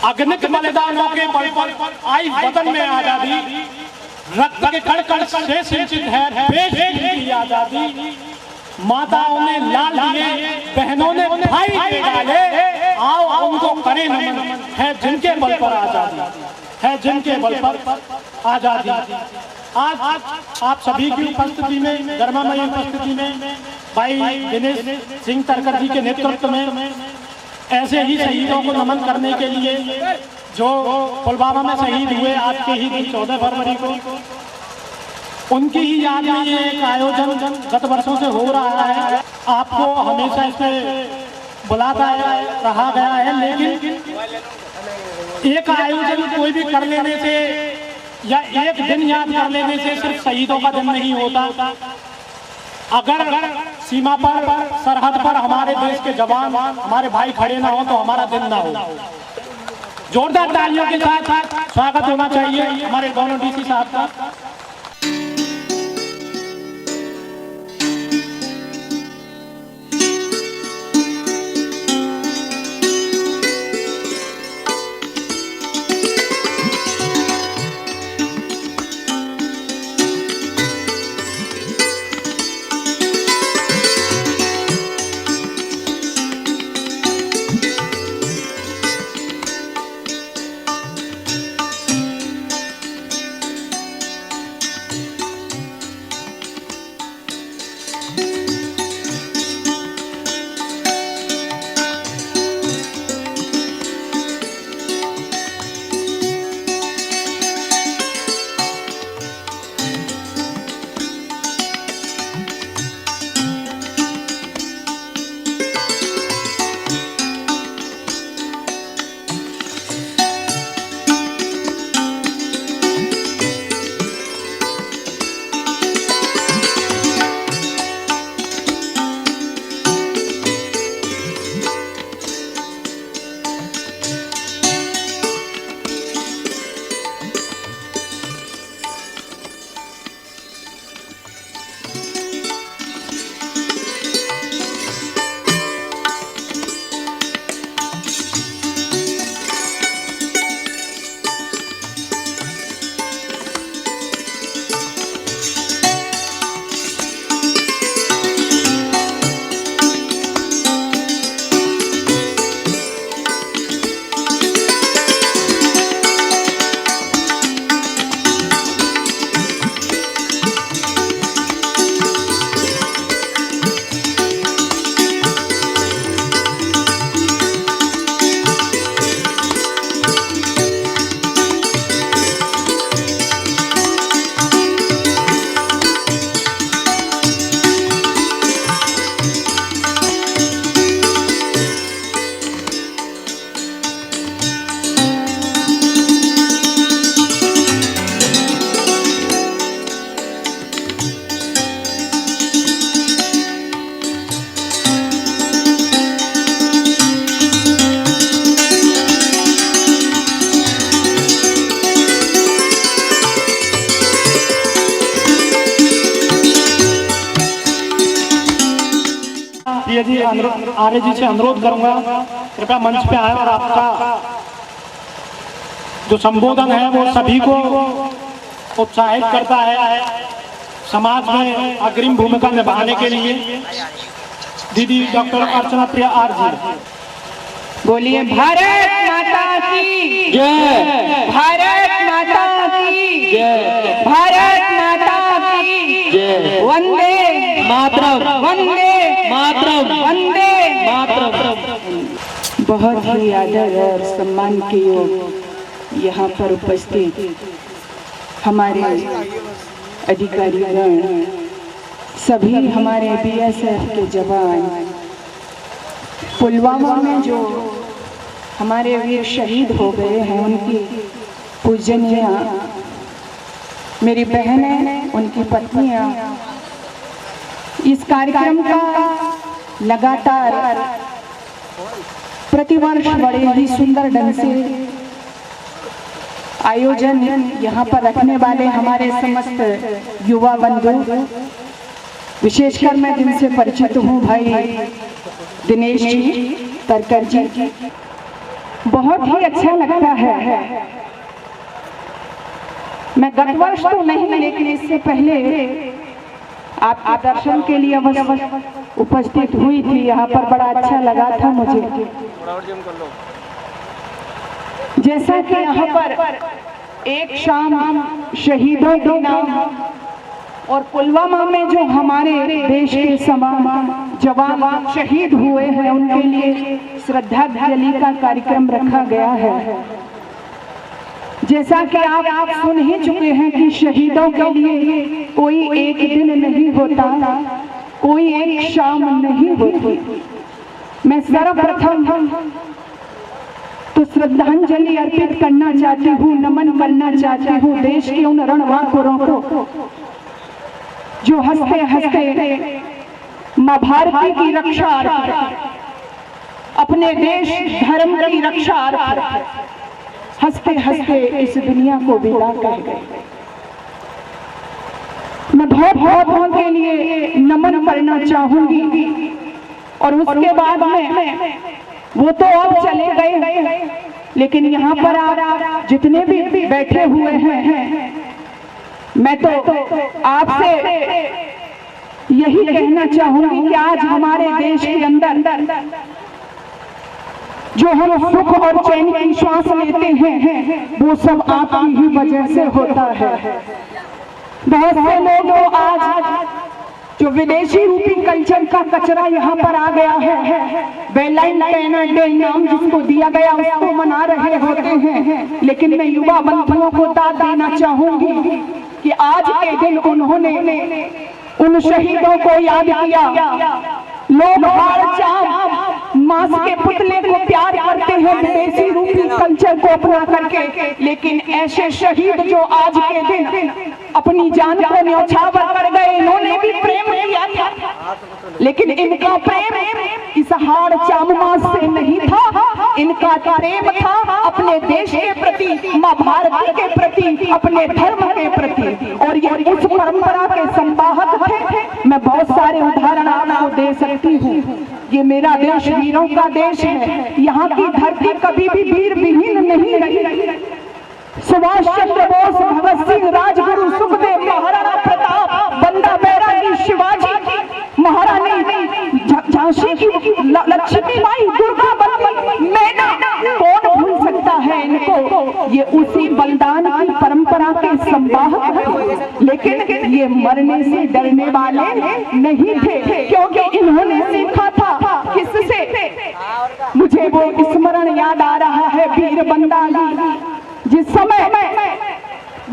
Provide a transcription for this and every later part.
अगणित बलिदानों के बल पर आई वतन में आजादी, रक्त के कण कण से सिंचित है देश की आजादी। माताओं ने लाल लिए, बहनों ने भाई के डाले, आओ उनको करें नमन, है जिनके बल पर आजादी, है जिनके बल पर आजादी। आज आप सभी की उपस्थिति में, गर्मामयी उपस्थिति में भाई दिनेश सिंह तरकर जी के नेतृत्व में ऐसे ही शहीदों को नमन करने के लिए जो पुलवामा में शहीद हुए आज के ही दिन 14 फरवरी को, उनकी ही याद में ये एक आयोजन गत वर्षों से हो रहा है। आपको हमेशा इसे बुलाता रहा गया है, लेकिन एक आयोजन कोई भी कर लेने से या एक दिन याद कर लेने से सिर्फ शहीदों का दिन नहीं होता। अगर सीमा पर, सरहद पर हमारे देश के जवान, हमारे भाई खड़े ना हो तो हमारा दिन ना हो। जोरदार तालियों के साथ स्वागत होना चाहिए हमारे दोनों डीसी साहब का। जी आर्य जी से अनुरोध करूंगा कृपया मंच पे आए और आपका जो संबोधन है वो सभी को उत्साहित करता है समाज में अग्रिम भूमिका निभाने के लिए। दीदी डॉक्टर अर्चना प्रिया आर जी, बोलिए भारत माता की जय, भारत माता की जय, भारत माता की जय, वंदे मातरम, वंदे मातरम, वंदे मातरम। बहुत ही आदर और सम्मान के योग यहाँ पर उपस्थित हमारे अधिकारीगण, सभी हमारे बीएसएफ के जवान, पुलवामा में जो हमारे वीर शहीद हो गए हैं, उनकी पूजनीय मेरी बहनें, उनकी पत्नियां, इस कार्यक्रम का लगातार प्रतिवर्ष बड़े ही सुंदर ढंग से आयोजन यहाँ पर रखने वाले हमारे समस्त युवा बंधु, विशेषकर मैं जिनसे परिचित हूँ भाई दिनेश जी तरकर जी, बहुत ही अच्छा लगता है। मैं गत वर्ष तो नहीं, लेकिन इससे पहले आपके दर्शन के लिए अवश्य उपस्थित हुई थी। यहाँ पर बड़ा अच्छा लगा था मुझे। जैसा कि यहाँ पर एक शाम शहीदों के नाम और पुलवामा में जो हमारे देश के जवान शहीद हुए हैं, उनके लिए श्रद्धांजलि का कार्यक्रम रखा गया है। जैसा कि आप सुन ही चुके हैं कि शहीदों के लिए कोई एक दिन नहीं होता, कोई एक शाम नहीं होती। मैं सर्वप्रथम तो श्रद्धांजलि अर्पित करना चाहती हूँ, नमन करना चाहती हूँ देश के उन रणबांकुरों को जो हंसते हंसते माँ भारती की रक्षा, अपने देश धर्म की रक्षा, हंसते हंसते इस दुनिया को विदा कर गए। मैं बहुत के लिए नमन करना चाहूंगी। और उसके बाद में वो तो अब चले गए, लेकिन यहाँ पर आप जितने भी बैठे हुए हैं, मैं तो आपसे यही कहना चाहूंगी कि आज हमारे देश के अंदर जो हम सुख और चैन की श्वास लेते हैं, वो सब आपकी ही वजह से होता है। बहुत से लोग आज जो विदेशी रूपी कल्चर का कचरा यहाँ पर आ गया है, वैलेंटाइन डे नाम जिसको दिया गया, उसको मना रहे होते हैं। लेकिन मैं युवा बंधुओं को दाद देना चाहूंगी कि आज के दिन उन्होंने उन शहीदों को याद किया। लोग हार चाम मांस के पुतले को प्यार करते हैं विदेशी रूपी कल्चर को अपना करके, लेकिन ऐसे शहीद जो आज के दिन अपनी जान को न्यौछावर कर गए, इन्होंने भी प्रेम किया था, लेकिन इनका प्रेम इस हार चाम मांस से नहीं था। इनका प्रेम था अपने देश के प्रति, माँ भारती के प्रति, अपने धर्म के प्रति, और ये उस परंपरा के संवाहक थे। मैं बहुत सारे उदाहरण आपको दे सकती हूँ। ये मेरा देश वीरों का देश है। यहाँ की धरती कभी भी वीर विहीन नहीं रही। सुभाष चंद्र बोस, भगत सिंह, राजगुरु, सुखदेव, महाराणा प्रताप, बंदा बैरागी, शिवाजी, महारानी झांसी की लक्ष्मीबाई, दुर्गावती, मैना, कौन भूल सकता है इनको। ये उसी बलिदान की परंपरा के संवाहक थे, लेकिन ये मरने से डरने वाले नहीं थे, क्योंकि इन्होंने सीखा था किससे। मुझे वो स्मरण याद आ रहा है वीर बंदाली, जिस समय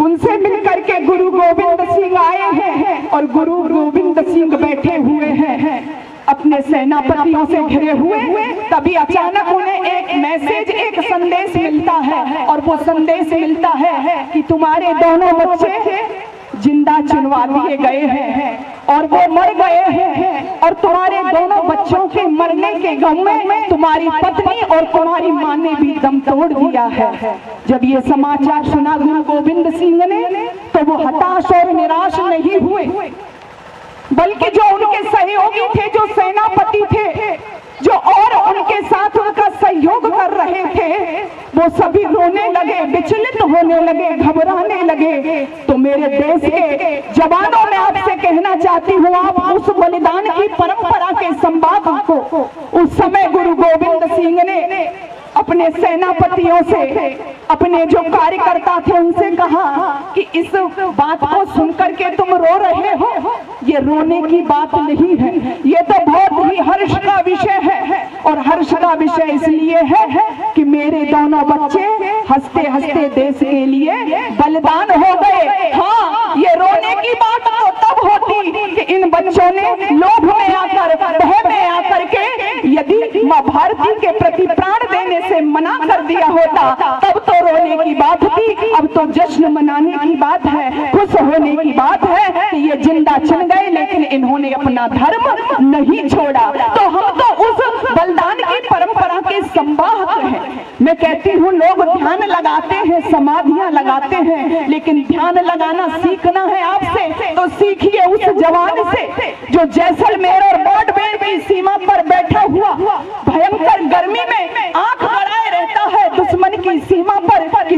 उनसे मिलकर के गुरु गोविंद सिंह आए हैं और गुरु गोविंद सिंह बैठे हुए हैं अपने सेनापतियों से घिरे हुए, तभी अचानक उन्हें एक मैसेज, एक संदेश मिलता है, और वो संदेश मिलता है कि तुम्हारे दोनों बच्चे जिंदा चुनवा दिए गए हैं और वो मर गए हैं, और तुम्हारे दोनों बच्चों के मरने के गम में तुम्हारी पत्नी और तुम्हारी मां ने भी दम तोड़ दिया है। जब ये समाचार सुना गुरु गोविंद सिंह ने, तो वो हताश और निराश नहीं हुए, बल्कि जो उनके सहयोगी थे, जो सेनापति थे, जो और उनके साथ उनका सहयोग कर रहे थे, वो सभी रोने लगे, विचलित होने लगे, घबराने लगे। तो मेरे देश के जवानों में आपसे कहना चाहती हूँ, आप उस बलिदान की परंपरा के संवाहक को, उस समय गुरु गोविंद सिंह ने अपने सेनापतियों से, अपने जो कार्यकर्ता थे उनसे कहा कि इस बात को सुनकर के तुम रो रहे हो, ये रोने की बात नहीं है, ये तो बहुत ही हर्ष का विषय है। और हर्ष का विषय इसलिए है कि मेरे दोनों बच्चे हंसते हंसते देश के लिए बलिदान हो गए। हाँ, ये रोने की बात तो तब होती कि इन बच्चों ने लोभ में आकर, भय में आकर के यदि माँ भारती के प्रति प्राण देने से मना कर दिया होता, तब तो रोने की बात थी। अब तो जश्न मनाने की बात है, खुश होने की बात है कि ये जिंदा चल गए, लेकिन इन्होंने अपना धर्म नहीं छोड़ा। तो हम तो उस बलिदान की परंपरा के संवाहक हैं। मैं कहती हूँ, लोग ध्यान लगाते हैं, समाधियां लगाते हैं, लेकिन ध्यान लगाना सीखना है आपसे, तो सीखिए उस जवान से जो जैसलमेर और बॉर्डर की सीमा पर बैठा हुआ भयंकर गर्मी में आंख बढ़ाए रहता है,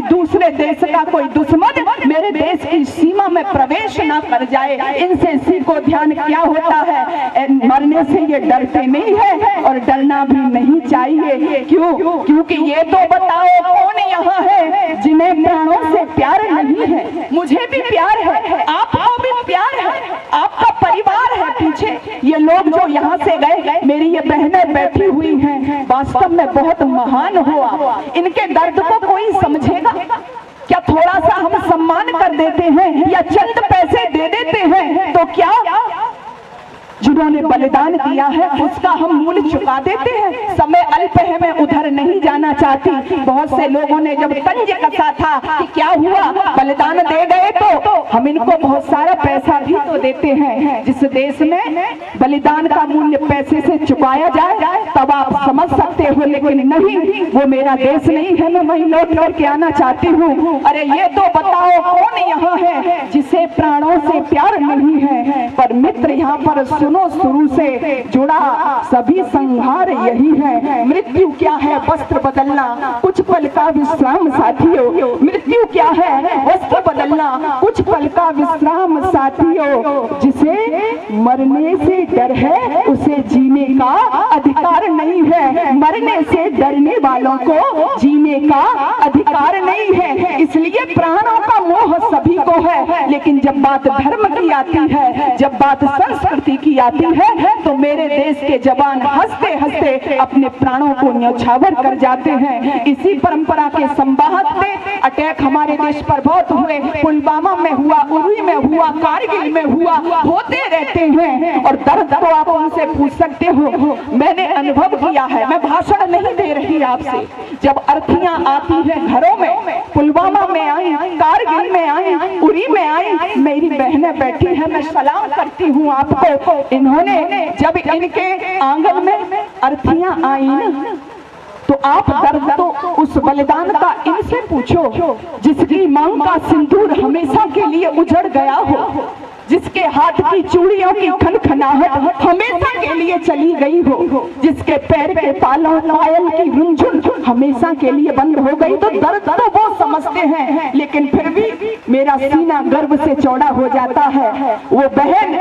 दूसरे देश का कोई दुश्मन मेरे देश की सीमा में प्रवेश ना कर जाए। इनसे सीखो ध्यान क्या होता है। मरने से ये डरते नहीं है और डरना भी नहीं चाहिए। क्यों? क्योंकि ये तो बताओ कौन यहाँ है जिन्हें प्राणों से प्यार नहीं है। मुझे भी प्यार है, आपको भी प्यार है, आपका परिवार है पीछे। ये लोग जो यहाँ से गए, मेरी ये बहनें बैठी हुई हैं, वास्तव में बहुत महान हो आप। इनके दर्द को कोई समझेगा क्या? थोड़ा सा हम सम्मान कर देते हैं या चंद पैसे दे देते हैं तो क्या? जिन्होंने बलिदान दिया है उसका हम मूल्य चुका देते हैं। समय अल्प है, मैं उधर नहीं जाना चाहती। बहुत से लोगों ने जब तंज कसा था कि क्या हुआ, बलिदान दे गए तो हम इनको बहुत सारा पैसा भी तो देते हैं। जिस देश में बलिदान का मूल्य पैसे से चुकाया जाए तब आप समझ सकते हो, लेकिन नहीं, वो मेरा देश नहीं है। मैं वहीं लौट करके आना चाहती हूँ। अरे ये तो बताओ कौन यहाँ है जिसे प्राणों से प्यार नहीं है। पर मित्र यहाँ पर सुनो, शुरू से जुड़ा सभी संहार यही है। मृत्यु क्या है? वस्त्र बदलना, कुछ पल का विश्राम साथियों। मृत्यु क्या है? वस्त्र बदलना, कुछ पल का विश्राम साथियों। जिसे मरने से डर है उसे जीने का अधिकार नहीं है। मरने से डरने वालों को जीने का अधिकार नहीं है। इसलिए प्राणों का मोह सभी को है, लेकिन जब बात धर्म की आती है, जब बात संस्कृति की आती है तो मेरे देश के जवान हंसते हंसते अपने प्राणों को न्यौछावर कर जाते हैं। इसी परंपरा के संवाहक थे। अटैक हमारे देश पर बहुत हुए, पुलवामा में हुआ, उरी में हुआ, कारगिल में हुआ, होते रहते हैं। और दर्द तो आप उनसे पूछ सकते हो, मैंने अनुभव किया है। मैं भाषण नहीं दे रही आपसे। जब अर्थियां आती है घरों में, पुलवामा में आई, कारगिल में आई, उरी में आई, मेरी बहनें बैठी है, मैं सलाम करती हूँ आपको। इन्होंने जब इनके आंगन में अर्थियां आई ना, तो आप दर्द तो उस बलिदान का इनसे पूछो जिसकी मांग का सिंदूर हमेशा के लिए उजड़ गया हो, जिसके हाथ की चूड़ियों की खनखनाहट हमेशा के लिए चली गई हो, जिसके पैर के तालों पायल की रुंझुन हमेशा के लिए बंद हो गई। तो दर्द तो वो समझते हैं, लेकिन फिर भी मेरा सीना गर्व से चौड़ा हो जाता है। वो बहन,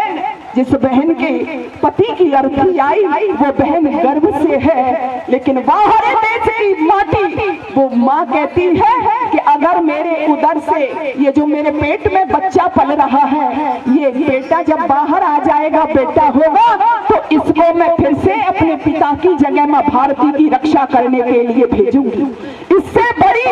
जिस बहन के पति की अर्थी आई, वो बहन गर्व से है, लेकिन बाहर देश की माटी, वो माँ कहती है कि अगर मेरे उदर से, ये जो मेरे पेट में बच्चा पल रहा है, ये बेटा जब बाहर आ जाएगा, बेटा होगा, तो इसको मैं फिर से अपने पिता की जगह में भारती की रक्षा करने के लिए भेजूंगी। इससे बड़ी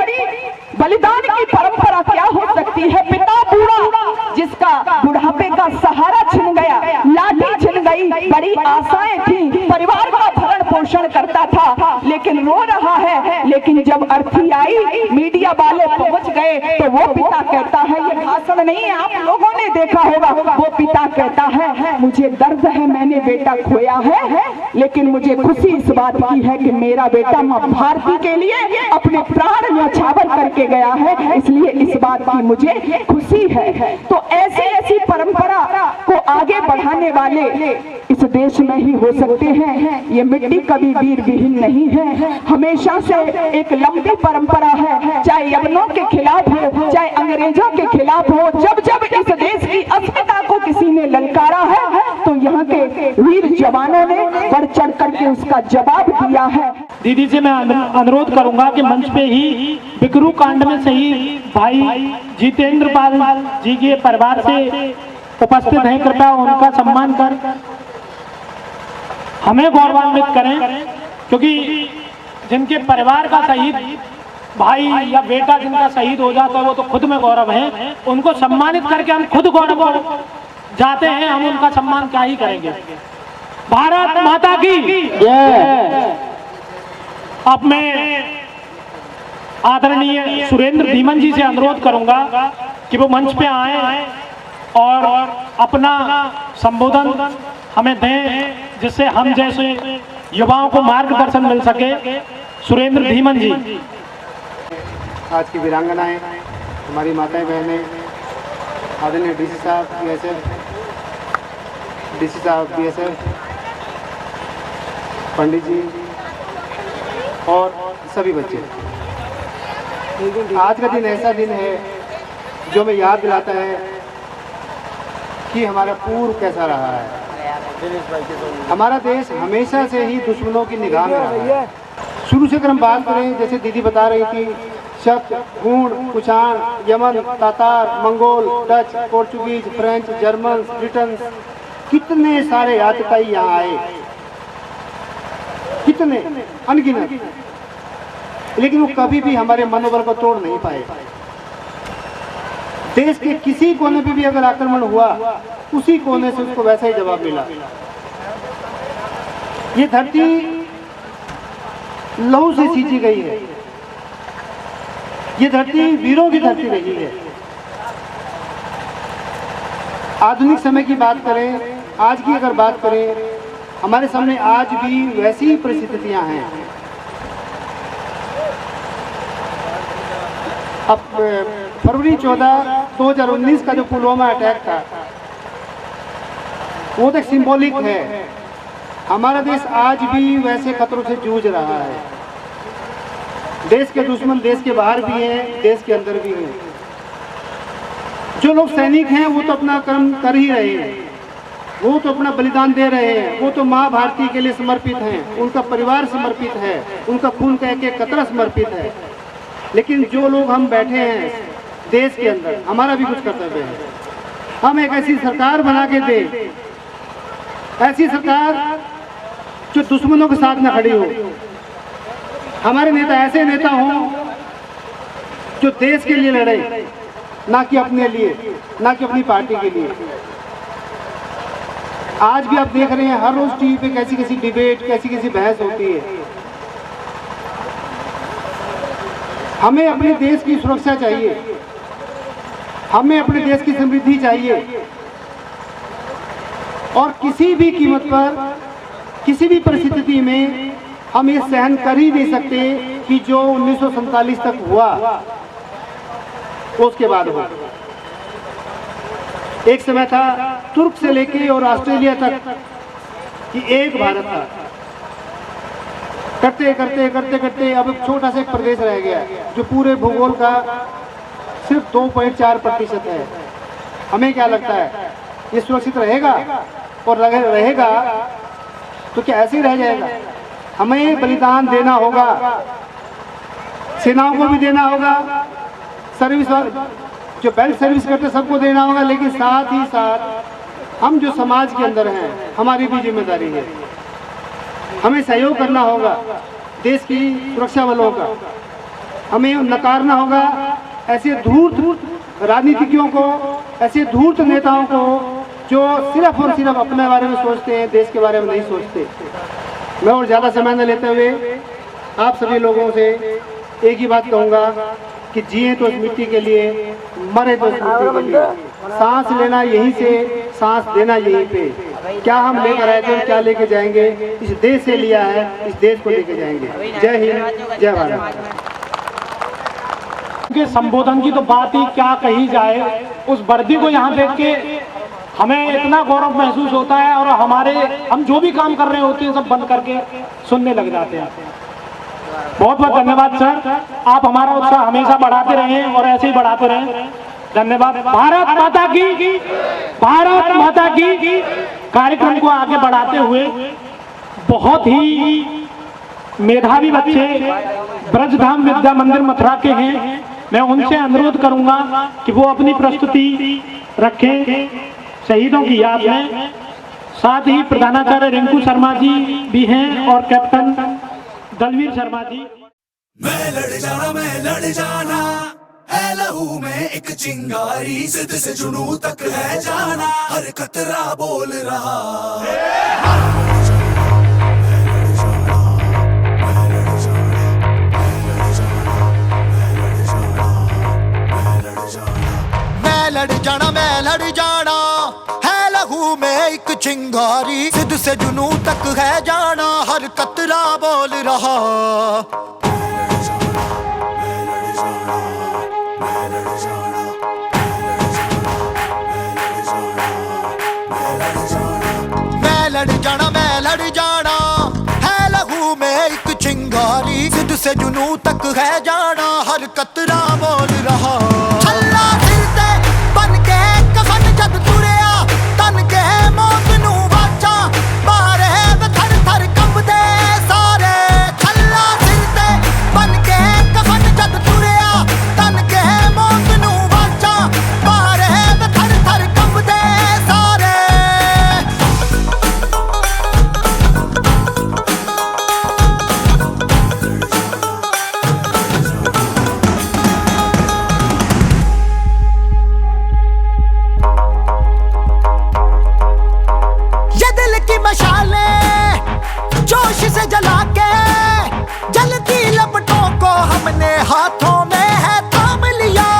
बलिदान की परंपरा क्या हो सकती है? पिता बूढ़ा, जिसका बुढ़ापे का सहारा छिन गया, लाठी छिन गई, बड़ी आशाएं थी, परिवार का भरण पोषण करता था, लेकिन रो रहा है। लेकिन जब अर्थी आई, मीडिया वाले पहुंच गए, तो वो पिता कहता है, ये भाषण नहीं है, आप लोगों ने देखा होगा, वो पिता कहता है, मुझे दर्द है, मैंने बेटा खोया है, लेकिन मुझे खुशी इस बात की है कि मेरा बेटा मां भारती के लिए अपने प्राण न्यौछावर करके गया है, इसलिए इस बात की मुझे खुशी है। तो ऐसी ऐसी परंपरा को आगे बढ़ाने वाले इस देश में ही हो सकते हैं। ये मिट्टी कभी वीर विहीन नहीं है, हमेशा से एक लंबी परंपरा है, चाहे यवनों के खिलाफ हो, चाहे अंग्रेजों के खिलाफ हो। जब जब इस देश की अस्मिता को किसी ने ललकारा है, तो यहाँ के वीर जवानों ने बढ़ चढ़ करके उसका जवाब दिया है। दीदी से मैं अनुरोध करूंगा कि मंच पे ही बिकरू कांड में शहीद भाई जितेंद्र पाल जी के परिवार से उपस्थित हैं, कृपया उनका सम्मान कर हमें गौरवान्वित करें, क्योंकि जिनके परिवार का शहीद भाई या बेटा जिनका शहीद हो जाता है, वो तो खुद में गौरव है। उनको सम्मानित करके हम खुद गौरव जाते हैं, हम उनका सम्मान क्या ही करेंगे। भारत माता की जय। अब मैं आदरणीय सुरेंद्र धीमन जी से अनुरोध करूंगा कि वो मंच पे आए और अपना संबोधन हमें दें, जिससे हम जैसे युवाओं को मार्गदर्शन मिल सके। सुरेंद्र धीमन जी। आज की वीरांगनाएं, हमारी माताएं बहनें, आदरणीय डीसी साहब बीएसएफ, डीसी साहब बीएसएफ, पंडित जी और सभी बच्चे, आज का दिन ऐसा दिन है जो हमें याद दिलाता है कि हमारा पूर्व कैसा रहा है। हमारा देश हमेशा से ही दुश्मनों की निगाह में रहा है। शुरू से अगर हम बात करें, जैसे दीदी बता रही थी, शक, हूण, Kushan, Yemen, Tatar, Mongol, Dutch, Portuguese, French, German, Britain, कितने सारे आतताई यहाँ आए, कितने अनगिनत, लेकिन वो कभी भी हमारे मनोबल को तोड़ नहीं पाए। देश के किसी कोने पे भी अगर आक्रमण हुआ, उसी कोने से उसको वैसा ही जवाब मिला। ये धरती लहू से सींची गई है, ये धरती वीरों की धरती रही है। आधुनिक समय की बात करें, आज की अगर बात करें, हमारे सामने आज भी वैसी ही परिस्थितियां हैं। अब फरवरी 14, 2019 का जो पुलवामा अटैक था, वो तो सिंबॉलिक है। हमारा देश आज भी वैसे खतरों से जूझ रहा है। देश के दुश्मन देश के बाहर भी हैं, देश के अंदर भी हैं। जो लोग सैनिक हैं वो तो अपना कर्म कर ही रहे हैं, वो तो अपना बलिदान दे रहे हैं, वो तो माँ भारती के लिए समर्पित हैं, उनका परिवार समर्पित है, उनका खून का एक एक कतरा समर्पित है। लेकिन जो लोग हम बैठे हैं देश के अंदर, हमारा भी कुछ कर्तव्य है। हम एक ऐसी सरकार बना के दें, ऐसी सरकार जो दुश्मनों के साथ न खड़ी हो। हमारे नेता ऐसे नेता हों जो देश के लिए लड़े, ना कि अपने लिए, ना कि अपनी पार्टी के लिए। आज भी आप देख रहे हैं हर रोज टीवी पे कैसी कैसी डिबेट, कैसी कैसी बहस होती है। हमें अपने देश की सुरक्षा चाहिए, हमें अपने देश की समृद्धि चाहिए, और किसी भी कीमत पर, किसी भी परिस्थिति में हम ये सहन कर ही नहीं सकते कि जो 1947 तक हुआ उसके बाद हो। एक समय था तुर्क से लेके और ऑस्ट्रेलिया तक कि एक भारत था। करते करते करते करते अब एक छोटा सा एक प्रदेश रह गया जो पूरे भूगोल का सिर्फ 2.4% है। हमें क्या लगता है ये सुरक्षित रहेगा? और रहेगा तो क्या ऐसे ही रह जाएगा? हमें बलिदान देना होगा, सेनाओं को भी देना होगा, सर्विस जो बेल्ट सर्विस करते सबको देना होगा, लेकिन साथ ही साथ हम जो समाज के अंदर हैं, हमारी भी जिम्मेदारी है। हमें सहयोग करना होगा देश की सुरक्षा बलों का। हमें नकारना होगा ऐसे धूर्त राजनीतिज्ञों को, ऐसे धूर्त नेताओं को जो सिर्फ और सिर्फ अपने बारे में सोचते हैं, देश के बारे में नहीं सोचते। मैं और ज़्यादा समय न लेते हुए आप सभी लोगों से एक ही बात कहूँगा कि जिए तो इस मिट्टी के लिए, मरे तो इस मिट्टी के लिए। सांस लेना यहीं से, सांस देना यहीं पे। क्या हम लेकर आए थे, क्या लेके जाएंगे? इस देश से लिया है, इस देश को लेके जाएंगे। जय हिंद, जय भारत। के संबोधन की तो बात ही क्या कही जाए। उस वर्दी को यहाँ देख के हमें इतना गौरव महसूस होता है, और हम जो भी काम कर रहे होते हैं सब बंद करके सुनने लग जाते हैं। बहुत बहुत धन्यवाद सर, आप हमारा उत्साह हमेशा बढ़ाते रहें और ऐसे ही बढ़ाते रहें। धन्यवाद। भारत माता की, भारत माता की। कार्यक्रम को आगे बढ़ाते हुए बहुत ही मेधावी बच्चे ब्रजधाम विद्या मंदिर मथुरा के हैं, मैं उनसे अनुरोध करूंगा कि वो अपनी प्रस्तुति रखें शहीदों की याद में। साथ ही प्रधानाचार्य रिंकू शर्मा जी भी हैं और कैप्टन दलवीर शर्मा जी। मैं लड़ जाना है लहू में एक चिंगारी, जिद से जुनू तक है जाना, हर कतरा बोल रहा। मैं लड़ जाना है लहू में एक चिंगारी, जिद से जुनू तक है जाना, हर कतरा बोल रहा। मैं लड़ जाना है लहू में एक चिंगारी, जिद से जुनू तक है जाना, हर कतरा बोल रहा। छल्ला सिर ते बन के कफन जद तुरिया, तन के मौत नू वाचा मारे थर थर कंबदे सारे। छल्ला सिर ते बन के कफन जद तुरिया, तन के मौत नू वाचा मारे थर थर कंबदे सारे। ये दिल की मशालें जोश से जला के जलती लपटों को हमने हाथों में है थाम लिया।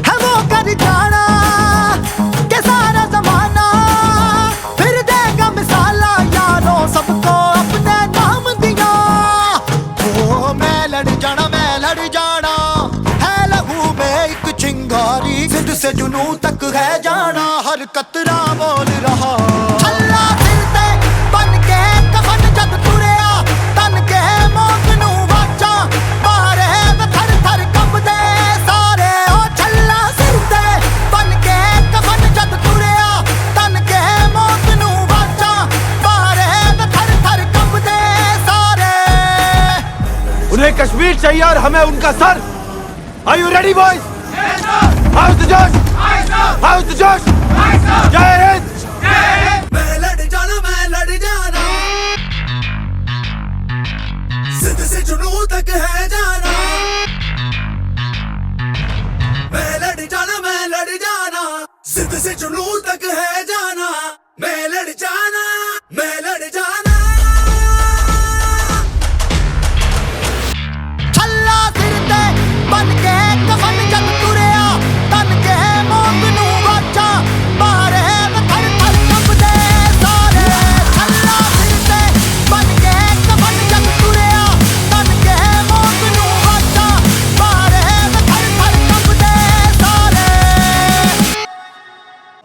है वो कर जाना के सारा जमाना फिर देगा मिसाला यारों सबको अपने नाम दिया। ओ मैं लड़ जाना है लहू में एक चिंगारी, जिद से जुनू तक है जाना हर कतरा बोल रहा। छल्ला सिर ते बन के कफन जद तुरिया, तन के मौत नू वाचा मारे थर थर कंबदे सारे। ओ छल्ला सिर ते बन के कफन जद तुरिया, तन के मौत नू वाचा मारे थर थर कंबदे सारे। उन्हें कश्मीर चाहिए और हमें उनका sir. Are you ready, boys? Yes, sir. How's the Josh? Aye, sir. How's the Josh? Aye, sir. Jai Hind. Jai Hind. मैं लड़ जाना जिद से जुनू तक है जाना। मैं लड़ जाना जिद से जुनू तक है जाना। मैं लड़ जाना छल्ला सिर ते बन के कफन जद तुरिया, तन के मौत नू वाचा मारे थर थर कंबदे सारे। छल्ला सिर ते बन के कफन जद तुरिया, तन के मौत नू वाचा मारे थर थर कंबदे सारे।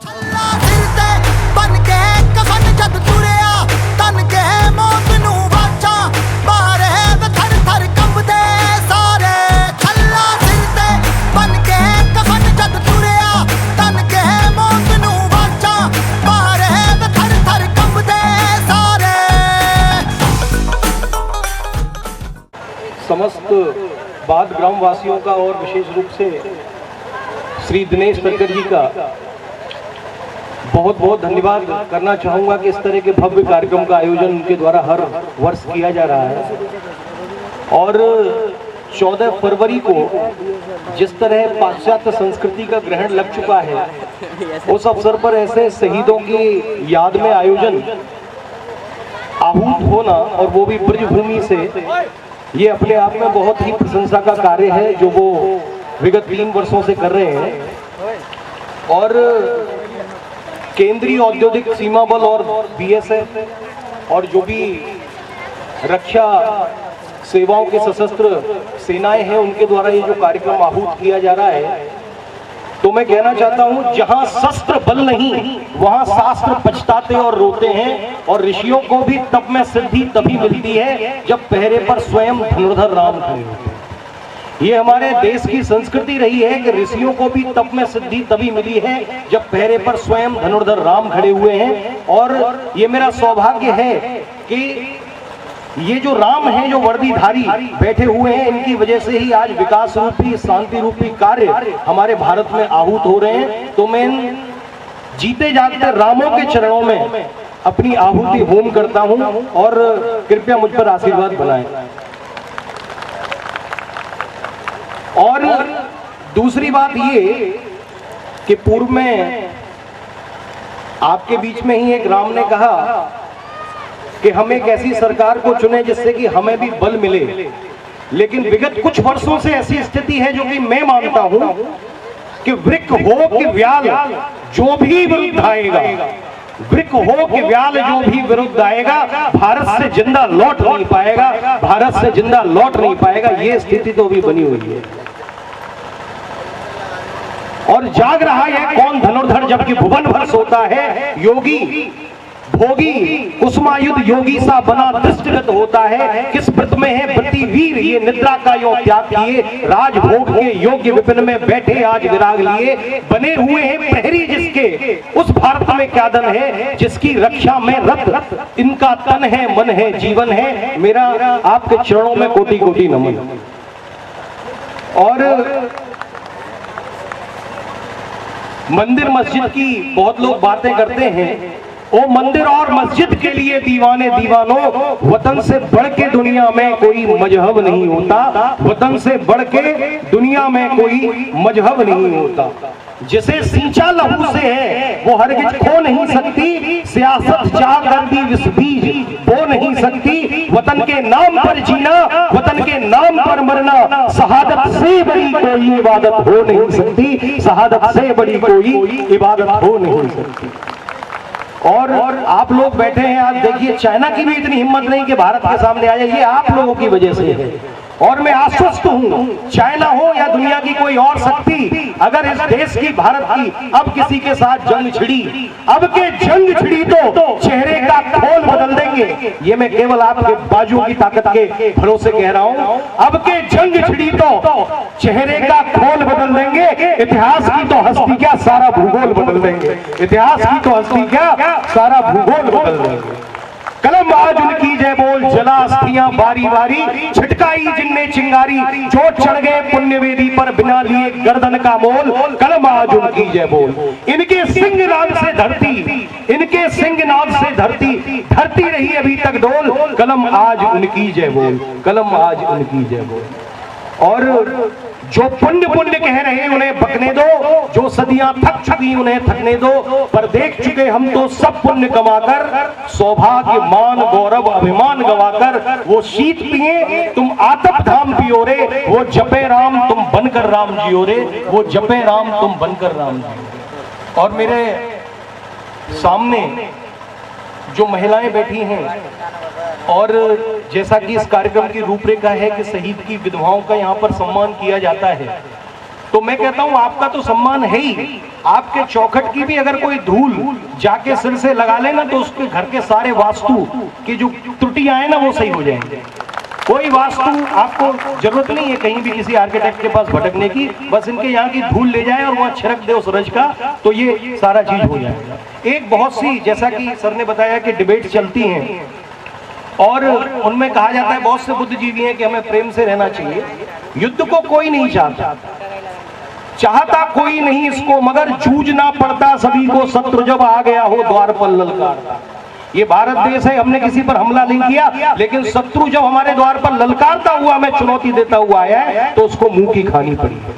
छल्ला सिर ते बन के कफन जद तुरिया, तन के मौत नू वाचा मारे थर थर कंबदे सारे। छल्ला सिर ते बन के कफन जद तुरिया, तन के मौत नू वाचा मारे थर थर कंबदे सारे। समस्त बाध ग्रामवासियों का और विशेष रूप से श्री दिनेश तटकर जी का बहुत बहुत धन्यवाद करना चाहूँगा कि इस तरह के भव्य कार्यक्रम का आयोजन उनके द्वारा हर वर्ष किया जा रहा है। और 14 फरवरी को जिस तरह पाश्चात्य संस्कृति का ग्रहण लग चुका है, उस अवसर पर ऐसे शहीदों की याद में आयोजन आहूत होना, और वो भी ब्रजभूमि से, ये अपने आप में बहुत ही प्रशंसा का कार्य है जो वो विगत 3 वर्षों से कर रहे हैं। और केंद्रीय औद्योगिक सीमा बल और बीएसएफ और जो भी रक्षा सेवाओं के सशस्त्र सेनाएं हैं, उनके द्वारा ये जो कार्यक्रम आहूत किया जा रहा है, तो मैं कहना चाहता हूं, जहां शस्त्र बल नहीं वहां शास्त्र पछताते और रोते हैं। और ऋषियों को भी तप में सिद्धि तभी मिलती है जब पहरे पर स्वयं धनुर्धर राम खड़े होते हैं। ये हमारे देश की संस्कृति रही है कि ऋषियों को भी तप में सिद्धि तभी मिली है जब पहरे पर स्वयं धनुर्धर राम खड़े हुए हैं। और ये मेरा सौभाग्य है कि ये जो राम हैं, जो वर्दीधारी बैठे हुए हैं, इनकी वजह से ही आज विकास रूपी, शांति रूपी कार्य हमारे भारत में आहूत हो रहे हैं। तो मैं जीते जागते रामों के चरणों में अपनी आहुति होम करता हूं और कृपया मुझ पर आशीर्वाद बनाएं। और दूसरी बात ये कि पूर्व में आपके बीच में ही एक राम ने कहा कि हम एक ऐसी सरकार को चुने जिससे कि हमें भी बल मिले। लेकिन विगत कुछ वर्षों से ऐसी स्थिति है जो कि मैं मानता हूं कि वृक्ष हो कि व्याल जो भी विरुद्ध आएगा, वृक्ष हो कि व्याल जो भी विरुद्ध आएगा, भारत से जिंदा लौट नहीं पाएगा, भारत से जिंदा लौट नहीं पाएगा। ये स्थिति तो भी बनी हुई है। और जाग रहा है कौन धनुर्धर जबकि भुवन भर सोता है। योगी भोगी कुसुमायुध योगी सा बना दृष्टिगत होता है, किस व्रत में है प्रतिवीर ये निद्रा का यो त्याग किए, राजभोग के योग्य विपिन में बैठे आज विराग लिए, बने हुए हैं प्रहरी जिसके उस भारत में क्या दन है, जिसकी रक्षा में रत इनका तन है मन है जीवन है। मेरा आपके चरणों में कोटि कोटि नमन। और मंदिर मस्जिद की बहुत लोग बातें करते हैं, ओ मंदिर और मस्जिद के लिए दीवाने दीवानों, वतन से बढ़ के दुनिया में कोई मजहब नहीं होता, वतन से बढ़ के दुनिया में कोई मजहब नहीं होता। जिसे सींचा लहू से है वो हरगिज खो नहीं सकती, सियासत चाह कर भी विष बीज बो नहीं सकती, वतन के नाम पर जीना वतन के नाम पर मरना, शहादत से बड़ी कोई इबादत हो नहीं सकती, शहादत से बड़ी कोई इबादत हो नहीं सकती। और आप लोग बैठे हैं, आप देखिए चाइना की भी इतनी हिम्मत नहीं कि भारत के सामने आ जाए, ये आप लोगों की वजह से है। और मैं आश्वस्त हूं, चाइना हो या दुनिया की कोई और शक्ति, अगर इस देश की भारत की अब किसी के साथ जंग छिड़ी, अब के जंग छिड़ी तो चेहरे का खोल बदल देंगे। ये मैं केवल आपके बाजुओं की ताकत के भरोसे कह रहा हूं। अब के जंग छिड़ी तो चेहरे का खोल बदल देंगे, इतिहास की तो हस्ती क्या सारा भूगोल बदल देंगे, इतिहास की तो हस्ती क्या सारा भूगोल बदल देंगे। कलम आज उनकी जय बोल, जला अस्थियां बारी बारी, छिटकाई जिनने चिंगारी, जो चढ़ गए पुण्य वेदी पर बिना लिए गर्दन का मोल, कलम आज उनकी जय बोल। इनके सिंह नाम से धरती, इनके सिंह नाम से धरती धरती रही अभी तक डोल, कलम आज उनकी जय बोल, कलम आज उनकी जय बोल। और जो पुण्य पुण्य कह रहे उन्हें बकने दो, जो सदियां थक चुकी उन्हें थकने दो, पर देख चुके हम तो सब पुण्य कमाकर, सौभाग्य मान गौरव अभिमान गवाकर, वो शीत पिए तुम आतप धाम पियो रे, वो जपे राम तुम बनकर राम जियो रे, वो जपे राम तुम बनकर राम जियो। और मेरे सामने जो महिलाएं बैठी हैं, और जैसा कि इस कार्यक्रम की रूपरेखा है कि शहीद की विधवाओं का यहाँ पर सम्मान किया जाता है, तो मैं कहता हूँ आपका तो सम्मान है ही, आपके चौखट की भी अगर कोई धूल जाके सिर से लगा लेना तो उसके घर के सारे वास्तु की जो त्रुटियां हैं ना वो सही हो जाएंगे। कोई वास्तु आपको जरूरत नहीं है कहीं भी किसी आर्किटेक्ट के पास भटकने की, बस इनके यहाँ की धूल ले जाए और वहाँ छिड़क दे उस रज का, तो ये सारा चीज हो जाएगा। एक बहुत सी, जैसा कि सर ने बताया कि डिबेट चलती हैं और उनमें कहा जाता है, बहुत से बुद्धिजीवी हैं कि हमें प्रेम से रहना चाहिए। युद्ध को कोई नहीं चाहता कोई नहीं इसको, मगर जूझना पड़ता सभी को, शत्रु जब आ गया हो द्वार पर ललकारता। ये भारत देश है, हमने किसी पर हमला नहीं किया, लेकिन शत्रु जब हमारे द्वार पर ललकारता हुआ, हमें चुनौती देता हुआ आया, तो उसको मुंह की खानी पड़ी है।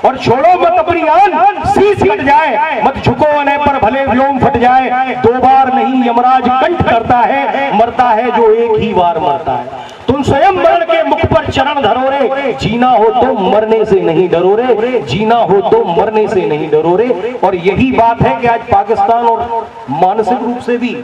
और छोड़ो मत अपनी आन, शीश कट जाए, मत झुको अने पर भले व्योम फट जाए, दो बार नहीं यमराज कंठ करता है, मरता है जो एक ही बार मरता है। तुम स्वयं मरण के मुख पर चरण धरो रे, जीना हो तो मरने से नहीं डरो रे, जीना हो तो मरने से नहीं डरो रे। और यही बात है कि आज पाकिस्तान और मानसिक रूप से भी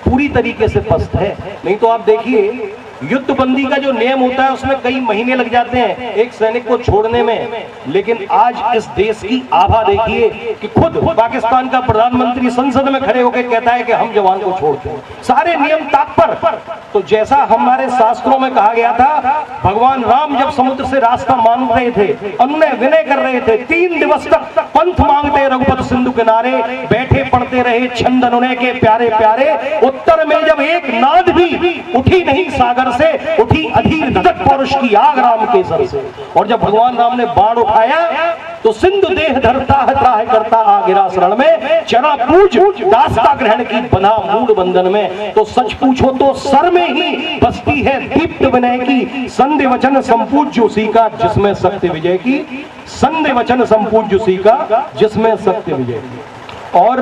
पूरी तरीके से पस्त है। नहीं तो आप देखिए युद्ध बंदी का जो नियम होता है उसमें कई महीने लग जाते हैं एक सैनिक को छोड़ने में, लेकिन आज इस देश की आभा देखिए कि खुद पाकिस्तान का प्रधानमंत्री संसद में खड़े होकर कहता है कि हम जवान को छोड़ते हैं, सारे नियम ताक पर। तो जैसा हमारे शास्त्रों में कहा गया था, भगवान राम जब समुद्र से रास्ता मांग रहे थे, अनुनय विनय कर रहे थे, 3 दिवस तक पंथ मांगते रघुपत सिंधु किनारे, बैठे पढ़ते रहे छंद अनुनय के प्यारे प्यारे, उत्तर में जब एक नाद भी उठी नहीं सागर से, उठी अधीर धड़क पौरुष की आग राम के सर से। और जब भगवान राम ने बाण उठाया तो सिंधु देह धरता त्राह करता आ गिरा शरण में, चरा पूज दास्ता ग्रहण की बंधा मूड बंधन में। तो सच पूछो तो सर में ही बसती है दीप्त विनय की, संधि वचन संपूज्य उसी का जिसमें सत्य विजय की, संधि वचन संपूज्य उसी का जिसमें सत्य विजय की। और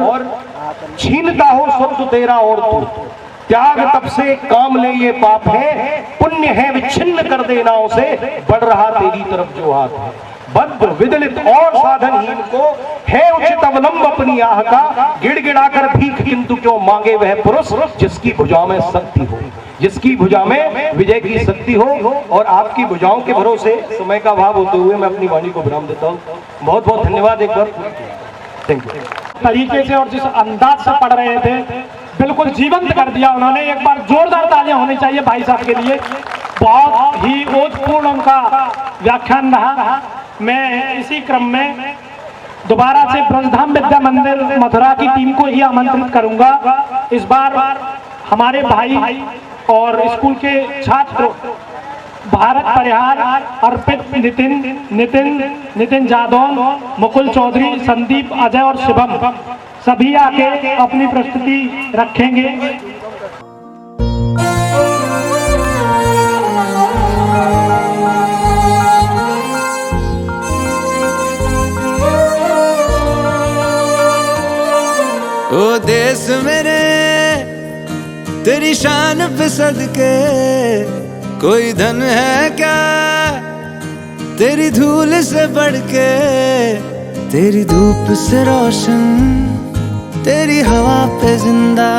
छीनता हो सब तेरा और तू, त्याग तब से काम ले ये पाप है, पुण्य है विच्छिन्न कर देना उसे, बढ़ रहा तेरी तरफ जो हाथ है। बद्ध विदलित और साधनहीन को है उचित अवलंब अपनी आह का, गिड़गिड़ाकर भीख किंतु क्यों मांगे वह पुरुष, जिसकी भुजा में शक्ति हो, जिसकी भुजा में विजय की शक्ति हो। और आपकी भुजाओं के भरोसे समय का अभाव होते हुए मैं अपनी वाणी को विराम देता हूँ। बहुत बहुत धन्यवाद एक बार, थैंक यू। तरीके से और जिस अंदाज से पढ़ रहे थे, बिल्कुल जीवंत कर दिया उन्होंने। एक बार जोरदार तालियां होनी चाहिए भाई साहब के लिए। बहुत ही ओजपूर्ण उनका व्याख्यान रहा। मैं इसी क्रम में दोबारा से ब्रजधाम विद्या मंदिर मथुरा की टीम को ही आमंत्रित करूंगा। इस बार हमारे भाई और स्कूल के छात्र भारत परिहार, अर्पित, नितिन जादौन, मुकुल चौधरी, संदीप, अजय और शिवम सभी आके अपनी प्रस्तुति रखेंगे। ओ देश मेरे तेरी शान पे सदके, कोई धन है क्या तेरी धूल से बढ़ के, तेरी धूप से रोशन, तेरी हवा पे जिंदा।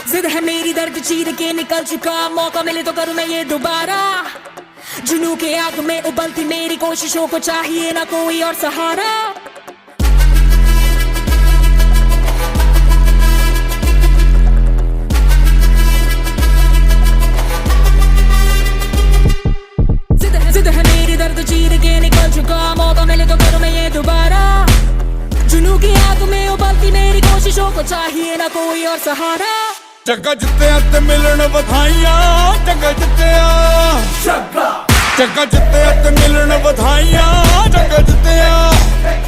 जिद है मेरी दर्द चीर के निकल चुका, मौका मिले तो करूं मैं ये दोबारा। जुनू के आग में उबलती मेरी कोशिशों को चाहिए ना कोई और सहारा। जिद है मेरी दर्द चीर के निकल चुका, मौका मिले तो करूं मैं ये दोबारा। जुनू की आग में उबलती मेरी कोशिशों को चाहिए ना कोई और सहारा। जग्गा जित्तिया ते मिलन बधाइयां, जग्गा जित्तिया, जग्गा जित्तिया ते मिलन बधाइयां, जग्गा जित्तिया,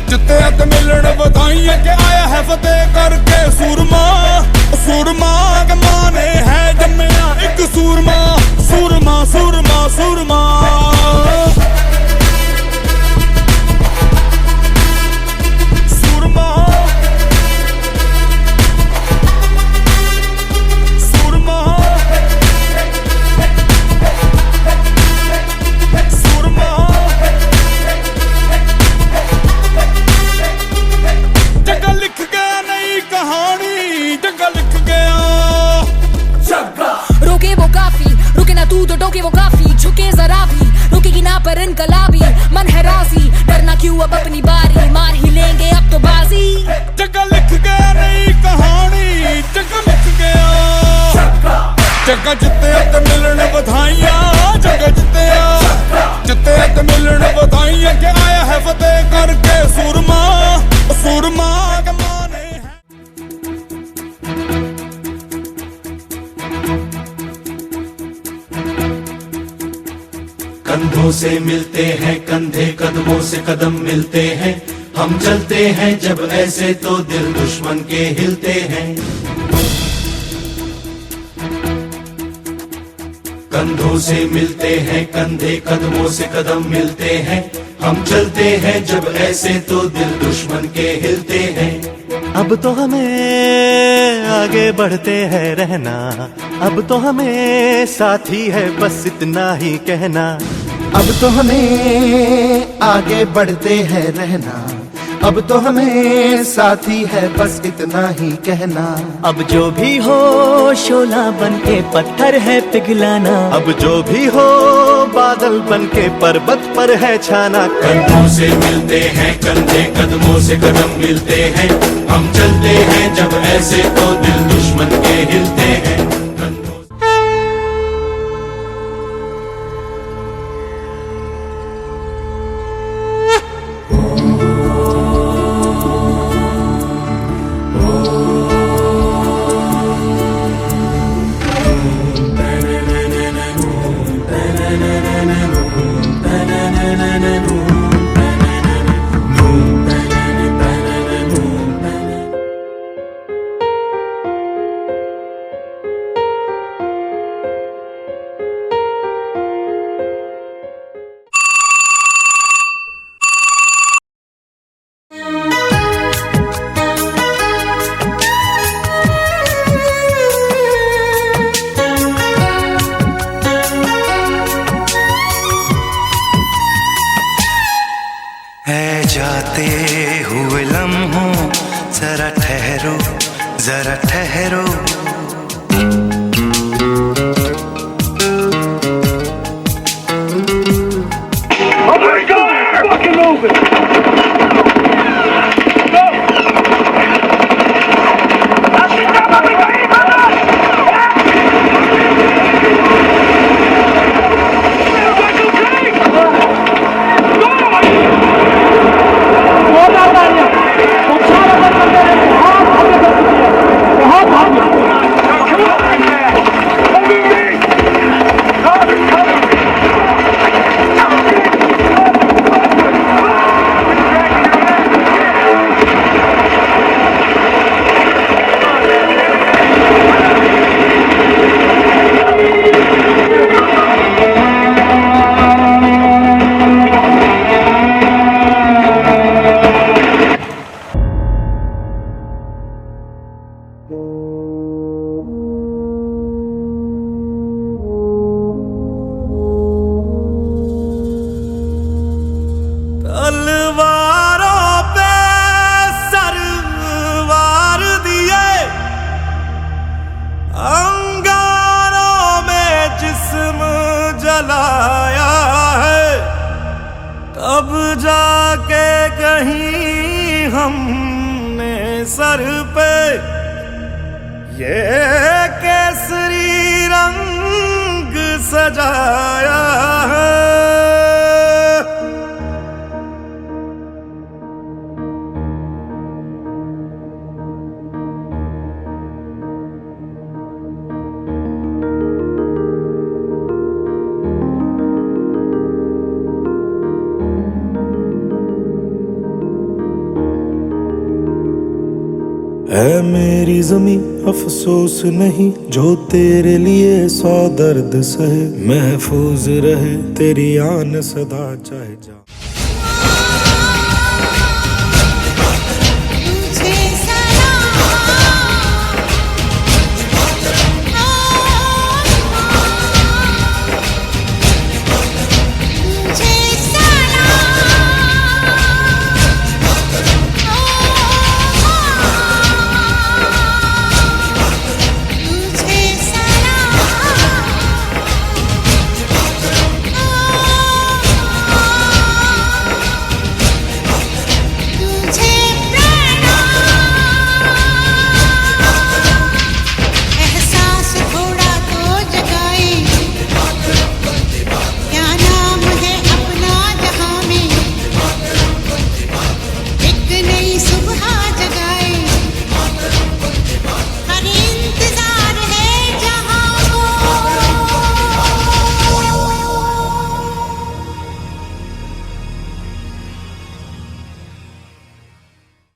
जित्तिया ते मिलन बधाइयां के आया है फतेह करके सूरमा। सूरमा के माने है जम्मिया एक सूरमा, सूरमा सूरमा सूरमा। तो टोके वो काफी, झुके जरा भी, रुकेगी ना पर इनकलाबी। मन है राजी, डरना क्यों अब अपनी बारी, मार ही लेंगे अब तो बाजी। जग्गा लिख गया नई कहानी, जग्गा लिख गया, जग्गा जित्तिया ते मिलन बधाइयां, जग्गा जित्तिया, जित्तिया ते मिलन बधाइयां के आया है फतेह करके सूरमा। सूरमा के माने कंधों से मिलते हैं कंधे, कदमों से कदम मिलते हैं, हम चलते हैं जब ऐसे तो दिल दुश्मन के हिलते हैं। कंधों से मिलते हैं कंधे, कदमों से कदम मिलते हैं, हम चलते हैं जब ऐसे तो दिल दुश्मन के हिलते हैं। अब तो हमें आगे बढ़ते हैं रहना, अब तो हमें साथी है बस इतना ही कहना। अब तो हमें आगे बढ़ते हैं रहना, अब तो हमें साथी है बस इतना ही कहना। अब जो भी हो शोला बन के पत्थर है पिघलाना, अब जो भी हो बादल बन के पर्वत पर है छाना। कंधों से मिलते हैं कंधे, कदमों से कदम मिलते हैं, हम चलते हैं जब ऐसे तो दिल दुश्मन के हिलते हैं। जलाया है, तब जाके कहीं हमने सर पे ये केसरी रंग सजाया है। है मेरी ज़मीं अफसोस नहीं, जो तेरे लिए 100 दर्द सहे, महफूज रहे तेरी आन सदा चाहे जा।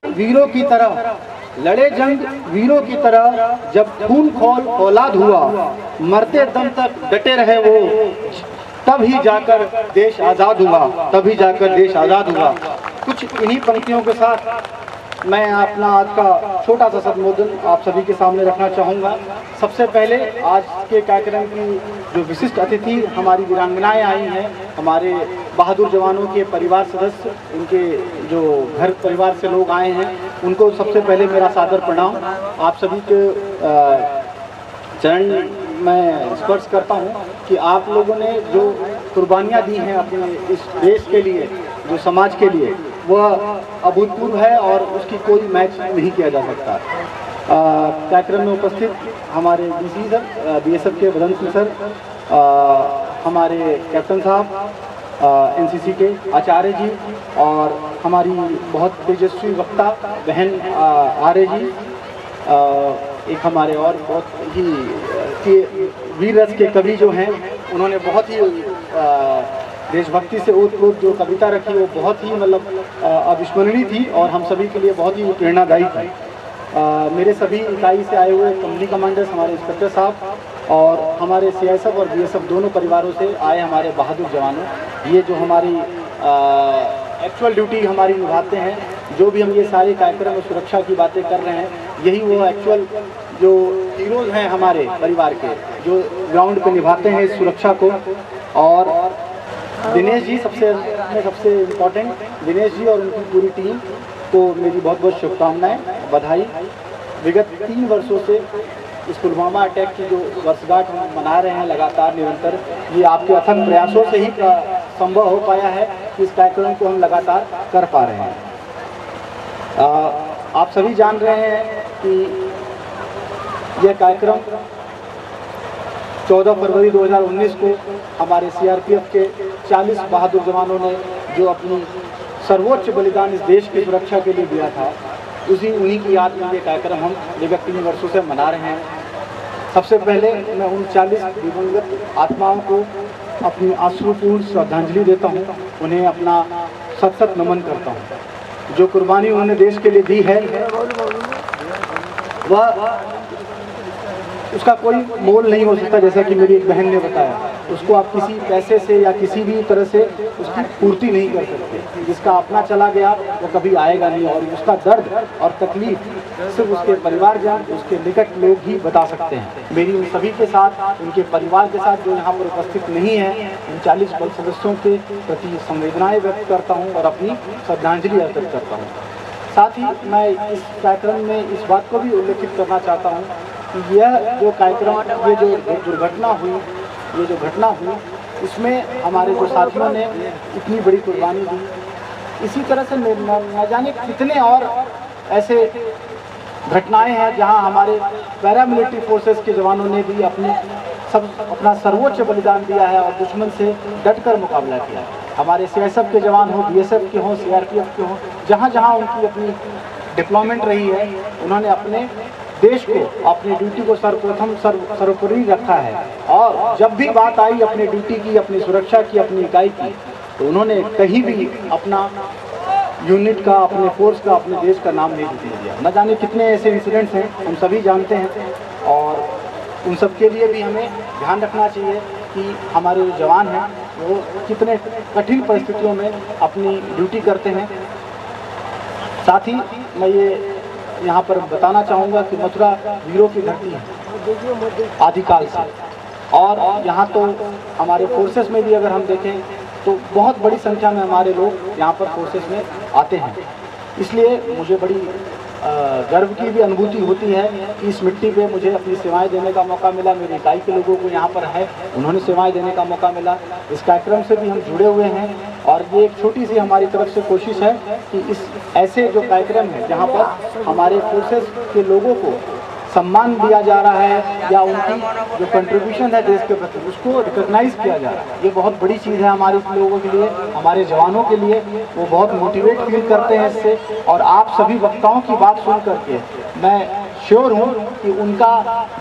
वीरों की तरह लड़े जंग, वीरों की तरह जब खून खोल औलाद हुआ, मरते दम तक डटे रहे वो, तब ही जाकर देश आज़ाद हुआ, तभी जाकर देश आज़ाद हुआ। कुछ इन्हीं पंक्तियों के साथ मैं अपना आज का छोटा सा संबोधन आप सभी के सामने रखना चाहूँगा। सबसे पहले आज के कार्यक्रम की जो विशिष्ट अतिथि हमारी वीरांगनाएं आई हैं, हमारे बहादुर जवानों के परिवार सदस्य, उनके जो घर परिवार से लोग आए हैं, उनको सबसे पहले मेरा सादर प्रणाम। आप सभी के चरण मैं स्पर्श करता हूँ कि आप लोगों ने जो कुर्बानियाँ दी हैं अपने इस देश के लिए, जो समाज के लिए, वह अभूतपूर्व है और उसकी कोई मैच नहीं किया जा सकता। कार्यक्रम में उपस्थित हमारे डीसी सर, बीएसएफ के बदन सिंह सर, हमारे कैप्टन साहब, एनसीसी के आचार्य जी और हमारी बहुत तेजस्वी वक्ता बहन आर्य जी, एक हमारे और बहुत ही वीर रस के कवि जो हैं, उन्होंने बहुत ही देशभक्ति से ओत-प्रोत जो कविता रखी वो बहुत ही मतलब अविस्मरणीय थी और हम सभी के लिए बहुत ही प्रेरणादायी थी। मेरे सभी इकाई से आए हुए कंपनी कमांडर्स, हमारे इंस्पेक्टर साहब और हमारे सीआईएसएफ और बीएसएफ दोनों परिवारों से आए हमारे बहादुर जवानों, ये जो हमारी एक्चुअल ड्यूटी हमारी निभाते हैं, जो भी हम ये सारे कार्यक्रम और सुरक्षा की बातें कर रहे हैं, यही वो एक्चुअल जो हीरोज़ हैं हमारे परिवार के, जो ग्राउंड पे निभाते हैं इस सुरक्षा को। और दिनेश जी सबसे इम्पोर्टेंट, दिनेश जी और उनकी पूरी टीम को मेरी बहुत बहुत शुभकामनाएं, बधाई। विगत 3 वर्षों से इस पुलवामा अटैक की जो वर्षगांठ हम मना रहे हैं लगातार निरंतर, ये आपके अथक प्रयासों से ही संभव हो पाया है कि इस कार्यक्रम को हम लगातार कर पा रहे हैं। आप सभी जान रहे हैं कि यह कार्यक्रम 14 फरवरी 2019 को हमारे सीआरपीएफ के 40 बहादुर जवानों ने जो अपनी सर्वोच्च बलिदान इस देश की सुरक्षा के लिए दिया था, उन्हीं की याद में ये कार्यक्रम हम विगत 3 वर्षों से मना रहे हैं। सबसे पहले मैं उन 40 दिवंगत आत्माओं को अपनी आश्रुपूर्ण श्रद्धांजलि देता हूँ, उन्हें अपना सत नमन करता हूँ। जो कुर्बानी उन्होंने देश के लिए दी है वह उसका कोई मोल नहीं हो सकता। जैसा कि मेरी एक बहन ने बताया, उसको आप किसी पैसे से या किसी भी तरह से उसकी पूर्ति नहीं कर सकते। जिसका अपना चला गया वो कभी आएगा नहीं, और उसका दर्द और तकलीफ सिर्फ उसके परिवारजन, उसके निकट लोग ही बता सकते हैं। मेरी उन सभी के साथ, उनके परिवार के साथ जो यहाँ पर उपस्थित नहीं है, उन 40 बल सदस्यों के प्रति संवेदनाएं व्यक्त करता हूँ और अपनी श्रद्धांजलि अर्पित करता हूँ। साथ ही मैं इस कार्यक्रम में इस बात को भी उल्लेखित करना चाहता हूँ कि यह जो कार्यक्रम, ये जो घटना हुई, इसमें हमारे जो साथियों ने इतनी बड़ी कुर्बानी दी। इसी तरह से न जाने कितने और ऐसे घटनाएं हैं जहां हमारे पैरामिलिट्री फोर्सेस के जवानों ने भी अपना सर्वोच्च बलिदान दिया है और दुश्मन से डटकर मुकाबला किया है। हमारे सीएसएफ के जवान हों, बीएसएफ के हों, सीआरपीएफ के हों, जहां जहां उनकी अपनी डिप्लॉयमेंट रही है, उन्होंने अपने देश को, अपनी ड्यूटी को सर्वोपरि रखा है। और जब भी बात आई अपनी ड्यूटी की, अपनी सुरक्षा की, अपनी इकाई की, तो उन्होंने कहीं भी अपना यूनिट का, अपने फोर्स का, अपने देश का नाम नहीं दिया। न जाने कितने ऐसे इंसिडेंट्स हैं, हम सभी जानते हैं, और उन सब के लिए भी हमें ध्यान रखना चाहिए कि हमारे जो जवान हैं वो कितने कठिन परिस्थितियों में अपनी ड्यूटी करते हैं। साथ ही मैं ये यहाँ पर बताना चाहूँगा कि मथुरा वीरों की धरती है आदिकाल से, और यहाँ तो हमारे फोर्सेस में भी अगर हम देखें तो बहुत बड़ी संख्या में हमारे लोग यहाँ पर फोर्सेस में आते हैं। इसलिए मुझे बड़ी गर्व की भी अनुभूति होती है कि इस मिट्टी पे मुझे अपनी सेवाएं देने का मौका मिला। मेरी इकाई के लोगों को यहाँ पर है, उन्होंने सेवाएं देने का मौका मिला। इस कार्यक्रम से भी हम जुड़े हुए हैं, और ये एक छोटी सी हमारी तरफ से कोशिश है कि इस ऐसे जो कार्यक्रम है जहाँ पर हमारे फोर्सेस के लोगों को सम्मान दिया जा रहा है या उनकी जो कंट्रीब्यूशन है देश के प्रति उसको रिकॉग्नाइज किया जा रहा है, ये बहुत बड़ी चीज़ है हमारे लोगों के लिए, हमारे जवानों के लिए। वो बहुत मोटिवेट फील करते हैं इससे, और आप सभी वक्ताओं की बात सुन करके मैं श्योर हूँ कि उनका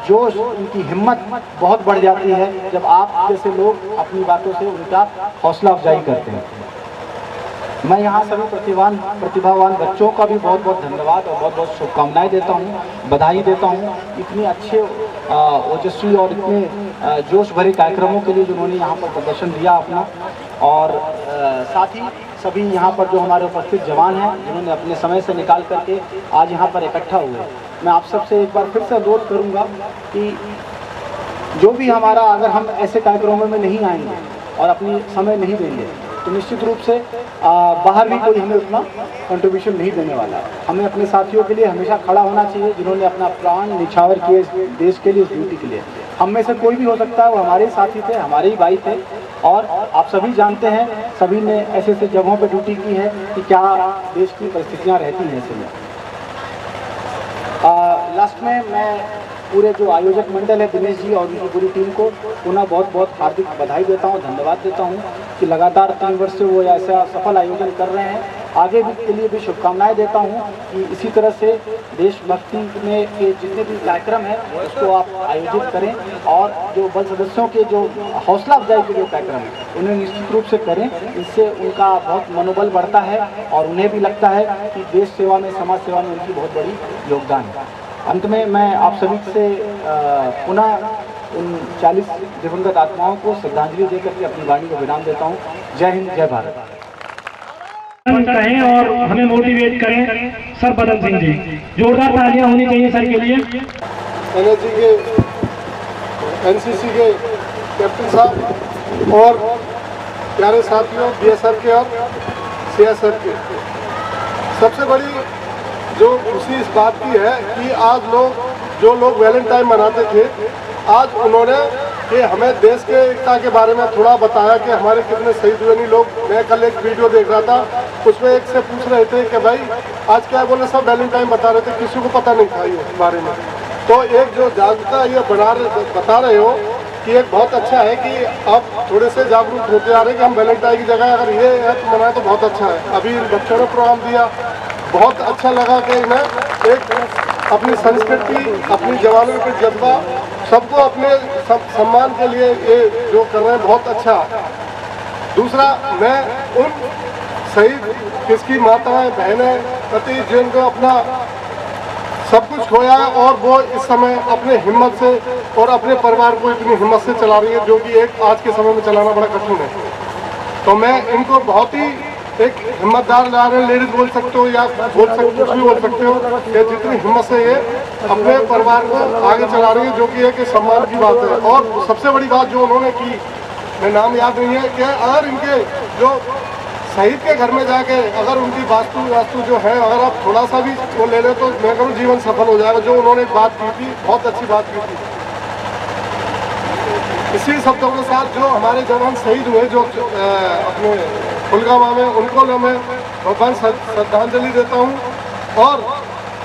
जोश, उनकी हिम्मत बहुत बढ़ जाती है जब आप जैसे लोग अपनी बातों से उनका हौसला अफजाई करते हैं। मैं यहाँ सभी प्रतिभावान बच्चों का भी बहुत बहुत धन्यवाद और बहुत बहुत शुभकामनाएं देता हूँ, बधाई देता हूँ इतने अच्छे ओजस्वी और इतने जोश भरे कार्यक्रमों के लिए जिन्होंने यहाँ पर प्रदर्शन दिया अपना। और साथ ही सभी यहाँ पर जो हमारे उपस्थित जवान हैं जिन्होंने अपने समय से निकाल करके आज यहाँ पर इकट्ठा हुए, मैं आप सबसे एक बार फिर से अनुरोध करूँगा कि जो भी हमारा, अगर हम ऐसे कार्यक्रमों में नहीं आएंगे और अपनी समय नहीं देंगे तो निश्चित रूप से बाहर भी कोई हमें उतना कंट्रीब्यूशन नहीं देने वाला है। हमें अपने साथियों के लिए हमेशा खड़ा होना चाहिए जिन्होंने अपना प्राण निछावर किए देश के लिए, इस ड्यूटी के लिए। हम में से कोई भी हो सकता है, वो हमारे साथी थे, हमारे ही भाई थे, और आप सभी जानते हैं सभी ने ऐसे ऐसे जगहों पर ड्यूटी की है कि क्या देश की परिस्थितियाँ रहती हैं ऐसे में। लास्ट में मैं पूरे जो आयोजक मंडल है दिनेश जी और उनकी पूरी टीम को पुनः बहुत बहुत हार्दिक बधाई देता हूँ, धन्यवाद देता हूँ कि लगातार 3 वर्ष से वो ऐसा सफल आयोजन कर रहे हैं। आगे भी के लिए भी शुभकामनाएं देता हूँ कि इसी तरह से देशभक्ति में के जितने भी कार्यक्रम हैं उसको आप आयोजित करें, और जो बल सदस्यों के जो हौसला अफजाई के जो कार्यक्रम हैं उन्हें निश्चित रूप से करें। इससे उनका बहुत मनोबल बढ़ता है और उन्हें भी लगता है कि देश सेवा में, समाज सेवा में उनकी बहुत बड़ी योगदान है। अंत में मैं आप सभी से पुनः उन 40 दिवंगत आत्माओं को श्रद्धांजलि देकर के अपनी वाणी को विराम देता हूँ। जय हिंद, जय भारत। कहें और हमें मोटिवेट करें सर बदन सिंह जी, जोरदार तालियां होनी चाहिए सर के लिए। एनएसजी के, एनसीसी के कैप्टन साहब और प्यारे साथियों बीएसएफ के और सीएसएफ के, सबसे बड़ी जो खुशी इस बात की है कि आज जो लोग वैलेंटाइन मनाते थे, आज उन्होंने कि हमें देश के एकता के बारे में थोड़ा बताया कि हमारे कितने शहीद हुए नहीं लोग। मैं कल एक वीडियो देख रहा था, उसमें एक से पूछ रहे थे कि भाई आज क्या बोले, सब वैलेंटाइन बता रहे थे, किसी को पता नहीं था ये बारे में। तो एक जो जागरूकता ये बता रहे हो कि एक बहुत अच्छा है कि अब थोड़े से जागरूक होते आ रहे हैं कि हम वैलेंटाइन की जगह अगर ये है तो मनाए तो बहुत अच्छा है। अभी बच्चों ने प्रोग्राम दिया, बहुत अच्छा लगा कि इन्हें एक अपनी संस्कृति, अपनी जवानों के जज्बा, सबको अपने सम्मान के लिए ये जो कर रहे हैं बहुत अच्छा। दूसरा, मैं उन शहीद किसकी माताएं, बहनें, पति जिनको अपना सब कुछ खोया है और वो इस समय अपने हिम्मत से और अपने परिवार को इतनी हिम्मत से चला रही है, जो कि एक आज के समय में चलाना बड़ा कठिन है। तो मैं इनको बहुत ही एक हिम्मतदार ला रहे हैं, लेडीज बोल सकते हो या बोल सकते कुछ भी बोल सकते हो, कि जितनी हिम्मत से ये अपने परिवार को आगे चला रही है, जो कि एक सम्मान की बात है। और सबसे बड़ी बात जो उन्होंने की, मैं नाम याद नहीं है, कि अगर इनके जो शहीद के घर में जाके अगर उनकी वास्तु जो है अगर आप थोड़ा सा भी वो ले लें तो मैं कहूँ जीवन सफल हो जाएगा। जो उन्होंने बात की थी, बहुत अच्छी बात की थी। इसी शब्दों के साथ जो हमारे जवान शहीद हुए जो अपने पुलवामा में, उनको मैं भगवान श्रद्धांजलि देता हूँ और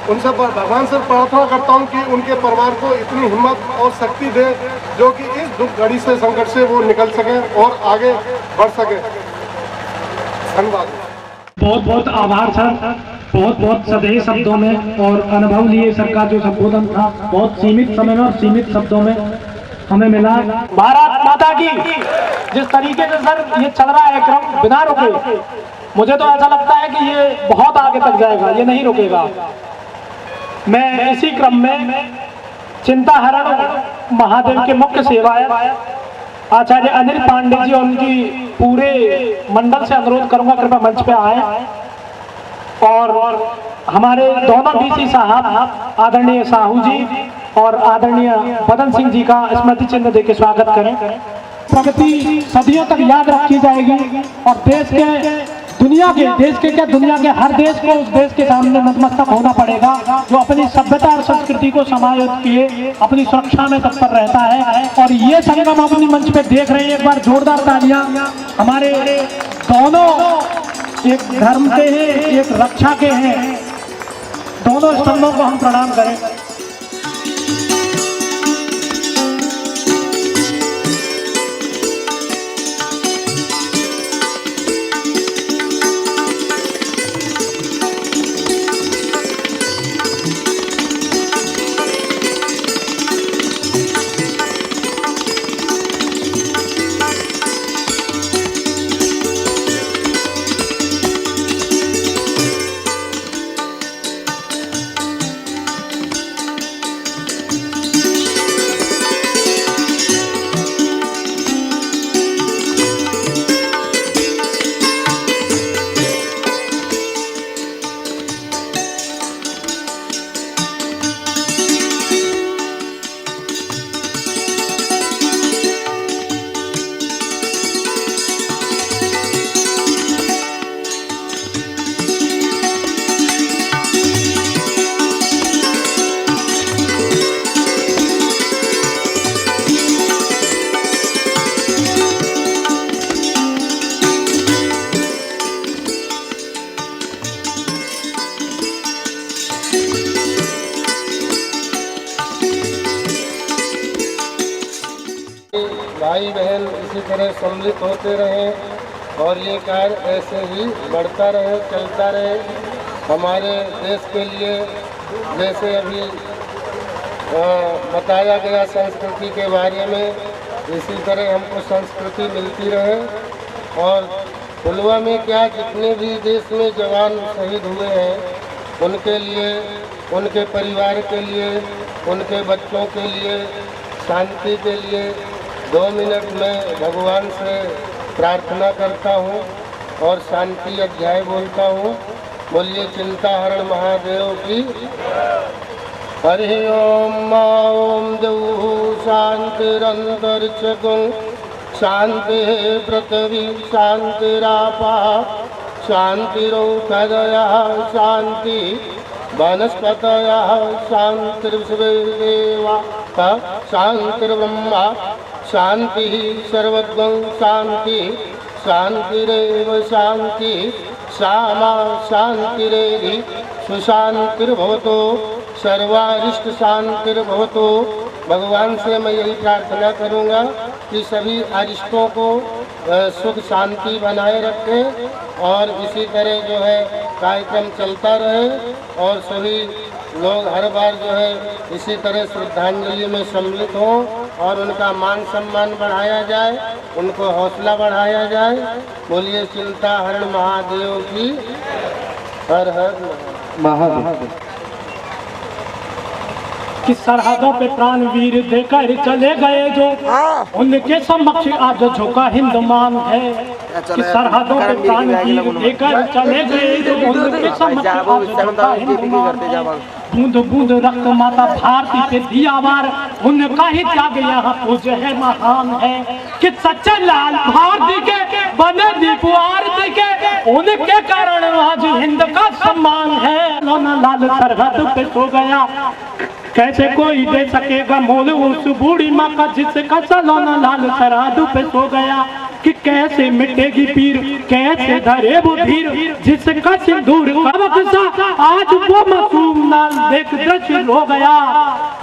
उनसे भगवान से प्रार्थना करता हूँ कि उनके परिवार को इतनी हिम्मत और शक्ति दे जो कि इस दुख घड़ी से, संकट से वो निकल सके और आगे बढ़ सके। धन्यवाद। बहुत बहुत आभार सर, बहुत बहुत सदैव शब्दों में और अनुभव लिए सर का जो संबोधन था बहुत सीमित समय में और सीमित शब्दों में हमें मिला। भारत माता की। जिस तरीके से सर ये चल रहा है क्रम बिना रुके, मुझे तो ऐसा लगता है कि ये बहुत आगे तक जाएगा, ये नहीं रुकेगा। मैं इसी क्रम में चिंताहरण महादेव के मुख्य सेवायक आचार्य अनिल पांडे जी और उनकी पूरे मंडल से अनुरोध करूंगा कृपया मंच पे आए और हमारे दोनों डीसी साहब आदरणीय साहू जी और आदरणीय बदन सिंह जी का स्मृति चिन्ह देके स्वागत करें। प्रगति सदियों तक याद रखी जाएगी और देश के दुनिया के हर देश को उस देश के सामने नतमस्तक होना पड़ेगा जो अपनी सभ्यता और संस्कृति को समायोजित किए अपनी सुरक्षा में तत्पर रहता है। और ये संगम अपनी मंच पे देख रहे हैं, एक बार जोरदार तालियां। हमारे दोनों एक धर्म के हैं, एक रक्षा के हैं, दोनों स्तंभों को हम प्रणाम करें। भाई बहन इसी तरह सम्मिलित होते रहें और ये कार्य ऐसे ही बढ़ता रहे, चलता रहे हमारे देश के लिए। जैसे अभी बताया गया संस्कृति के बारे में, इसी तरह हमको संस्कृति मिलती रहे। और पुलवामा में क्या जितने भी देश में जवान शहीद हुए हैं उनके लिए, उनके परिवार के लिए, उनके बच्चों के लिए, शांति के लिए 2 मिनट में भगवान से प्रार्थना करता हूँ और शांति अध्याय बोलता हूँ। बोलिए चिंताहरण महादेव की। हरि ओम ओम जऊ शांतिरंतरिक्षगुं शांति पृथ्वी शांतिरापा शांतिरौषधया शांति वनस्पतया शांतिर्विश्वेदेवा शांतिर्ब्रह्मा शांति सर्वगं शांति शांतिरेव शांति सामा शांतिरेधि सुशांतिर्भवतो सर्वारिष्ट शांतिर्भवतो। भगवान से मैं यही प्रार्थना करूंगा कि सभी अरिष्टों को सुख शांति बनाए रखें और इसी तरह जो है कार्यक्रम चलता रहे और सभी लोग हर बार जो है इसी तरह श्रद्धांजलि में सम्मिलित हों और उनका मान सम्मान बढ़ाया जाए, उनको हौसला बढ़ाया जाए। बोलिए चिंताहरण महादेव की। हर हर महादेव। कि सरहदों पे प्राणवीर देकर चले गए जो उनके समक्ष आज झुका हिंदुमान है। कि सरहदों पे प्राणवीर देकर चले गए जो उनके समक्ष आज झुका हिंदुमान है। बूंद बूंद रक्त माता भारती पे दिया वार उनका ही त्याग यहाँ पूज है महान है। कि सच्चे लाल भारती के बने दीपवार के उनके कारण आज हिंद का सम्मान है। लाल सरहद पे सो गया कैसे कोई दे सकेगा मोल उस बूढ़ी माँ का जिसका सलोना लाल सरादू पे सो गया। कि कैसे मिटेगी पीर, कैसे धरे वो धीर, जिसका सिंदूर का बक्सा आज वो मासूम लाल देख दृश्य हो गया।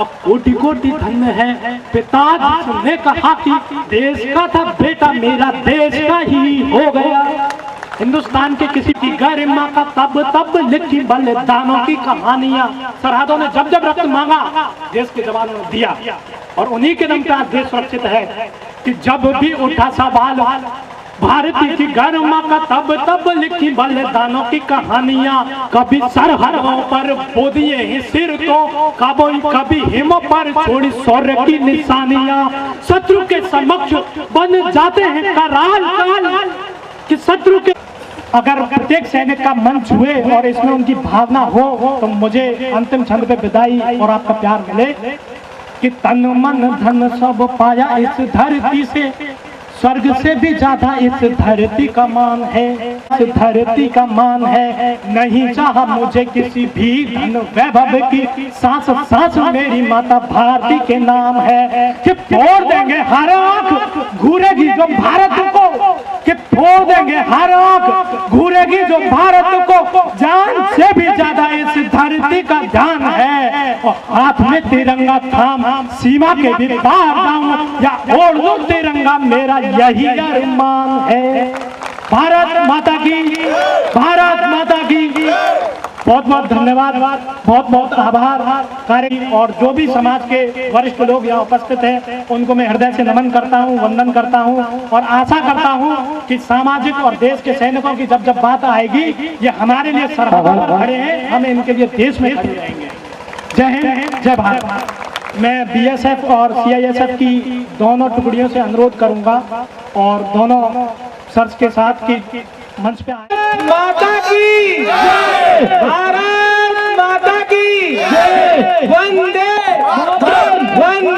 अब कोटि कोटि धन्य है पिता जिसने कहा कि देश का था बेटा मेरा देश का ही हो गया। हिंदुस्तान के किसी की गरिमा का तब लिखी बलिदानों की कहानियां। सरहदों ने जब जब रक्त मांगा देश के जवानों ने दिया, और उन्हीं के दम पे आज देश सुरक्षित है। कि जब भी उठा सवाल भारती की गरिमा का तब लिखी बलिदानों की कहानियां। कभी सरहदों पर बो दिए ही सिर तो कभी हिमों पर छोड़ी शौर्य की निशानियां। शत्रु के समक्ष बन जाते हैं कराल कि शत्रु के अगर प्रत्येक सैनिक का मन छुए और इसमें उनकी भावना हो तो मुझे अंतिम क्षण पे विदाई और आपका प्यार मिले। कि तन मन धन सब पाया इस धरती से, स्वर्ग से भी ज्यादा इस धरती का मान है, इस धरती का मान है। नहीं चाहा मुझे किसी भी धन वैभव की, सांस सांस मेरी माता भारती के नाम है। कि फोड़ देंगे हर आंख घूरेगी जो भारत को, कि फोड़ देंगे हर आंख घूरेगी जो भारत को। जान से भी ज्यादा इस धरती का ध्यान है, और हाथ में तिरंगा थाम सीमा के भी पार जाऊं या ओढ़ लूं तिरंगा मेरा यही अरमान है। भारत माता की, भारत माता की। बहुत बहुत धन्यवाद, बहुत बहुत आभार कार्य। और जो भी समाज के वरिष्ठ लोग यहाँ उपस्थित हैं उनको मैं हृदय से नमन करता हूँ, वंदन करता हूँ, और आशा करता हूँ कि सामाजिक और देश के सैनिकों की जब जब बात आएगी ये हमारे लिए सरहद पर खड़े हैं, हम इनके लिए देश में खड़े रहेंगे। जय हिंद, जय भारत। मैं बीएसएफ और सीआईएसएफ की दोनों टुकड़ियों से अनुरोध करूंगा और दोनों सर्च के साथ की मंच पे आए। माता की जय, भारत माता की जय, वंदे वंदे।